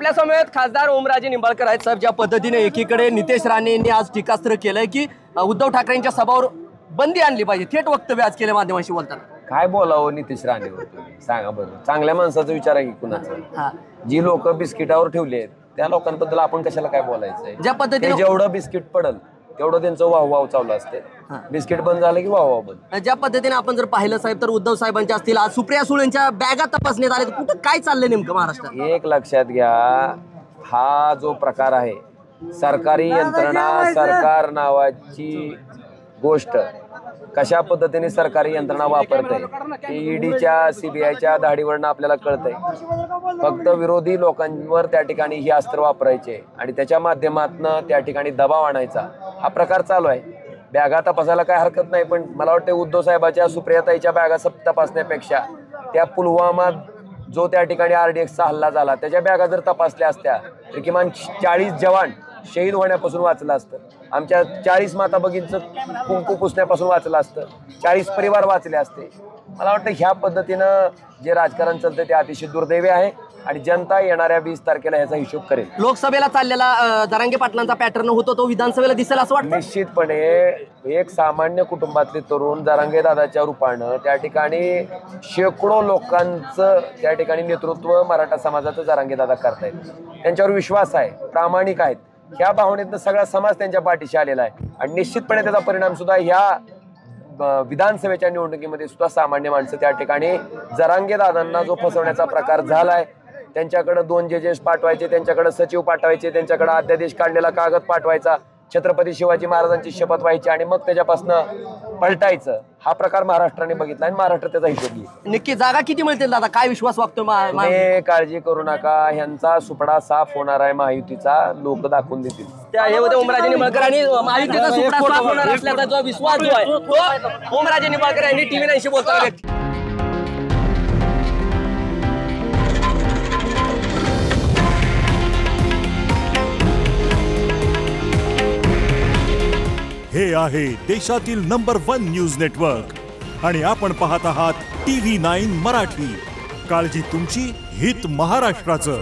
आपल्या समवेत खासदार ओमराजे निंबाळकर आहेत. साहेब, ज्या पद्धतीने एकीकडे नितेश राणे यांनी आज टीकास्त्र केलंय की उद्धव ठाकरेंच्या सभावर बंदी आणली पाहिजे, थेट वक्तव्य आज केलं माध्यमांशी बोलताना. काय बोलावं नितेश राणेवर तुम्ही सांगा बरं. चांगल्या माणसाचा विचार आहे की कुणाचा? जी लोक बिस्किटावर ठेवली आहेत त्या लोकांबद्दल आपण कशाला काय बोलायचंय? ज्या पद्धतीने जेवढं बिस्किट पडल तेवढं त्यांचं वाहवाव चालू असते. बिस्किट बंद झालं की वाहवाव बंद. ज्या पद्धतीने आपण जर पाहिलं साहेब तर उद्धव साहेबांच्या असतील, आज सुप्रिया सुळेंच्या बॅगा तपासण्यात आल्या, कुठं काय चाललंय नेमकं महाराष्ट्रात? एक लक्षात घ्या, हा जो प्रकार आहे सरकारी यंत्रणा, सरकार नावाची गोष्ट कशा पद्धतीने सरकारी यंत्रणा वापरते ईडीच्या सीबीआयच्या धाडीवरनं आपल्याला कळतंय. फक्त विरोधी लोकांवर त्या ठिकाणी ही अस्त्र वापरायचे आणि त्याच्या माध्यमातून त्या ठिकाणी दबाव आणायचा हा प्रकार चालू आहे. बॅगा तपासायला काय हरकत नाही, पण मला वाटतं उद्धव साहेबाच्या सुप्रियाताईच्या बॅगा तपासण्यापेक्षा त्या पुलवामा जो त्या ठिकाणी RDXचा हल्ला झाला त्याच्या बॅगा जर तपासल्या असत्या तर किमान 40 जवान शहीद होण्यापासून वाचलं असतं. आमच्या 40 माता भगिनींचं कुंकू पुसण्यापासून वाचलं असतं. 40 परिवार वाचले असते. मला वाटतं ह्या पद्धतीनं जे राजकारण चालतं ते अतिशय दुर्दैवी आहे आणि जनता येणाऱ्या 20 तारखेला ह्याचा हिशोब करेल. लोकसभेला चाललेला जरांगे पाटलांचा पॅटर्न होतो तो विधानसभेला दिसेल असं वाटतं? निश्चितपणे एक सामान्य कुटुंबातले तरुण जरांगे दादाच्या रूपानं त्या ठिकाणी शेकडो लोकांचं त्या ठिकाणी नेतृत्व मराठा समाजाचं जरांगे दादा करतायत. त्यांच्यावर विश्वास आहे, प्रामाणिक आहेत. ह्या भावनेतनं सगळा समाज त्यांच्या पाठीशी आलेला आहे आणि निश्चितपणे त्याचा परिणाम सुद्धा ह्या विधानसभेच्या निवडणुकीमध्ये सुद्धा सामान्य माणसं त्या ठिकाणी जरांगे दादांना जो फसवण्याचा प्रकार झालाय, त्यांच्याकडे 2 जजेस पाठवायचे, त्यांच्याकडे सचिव पाठवायचे, त्यांच्याकडे अध्यादेश काढलेला कागद पाठवायचा, छत्रपती शिवाजी महाराजांची शपथ व्हायची आणि मग त्याच्यापासून पलटायचं, हा प्रकार महाराष्ट्राने बघितला आणि महाराष्ट्र त्याचा हिशोब घेईल. नक्की जागा किती मिळतील दादा, काय विश्वास वाटतो? काळजी करू नका, ह्यांचा सुपडा साफ होणार आहे महायुतीचा, लोक दाखवून देतील. हे होते ओमराजे निंबाळकर आणि महायुतीचा सुपडा साफ होणार असल्याचा जो विश्वास जो आहे तो ओमराजे निंबाळकर यांनी TV9 शी बोलताना व्यक्त. हे आहे देशातील नंबर 1 न्यूज नेटवर्क आणि आपण पाहत आहात TV9 मराठी. काळजी तुमची, हित महाराष्ट्राचं.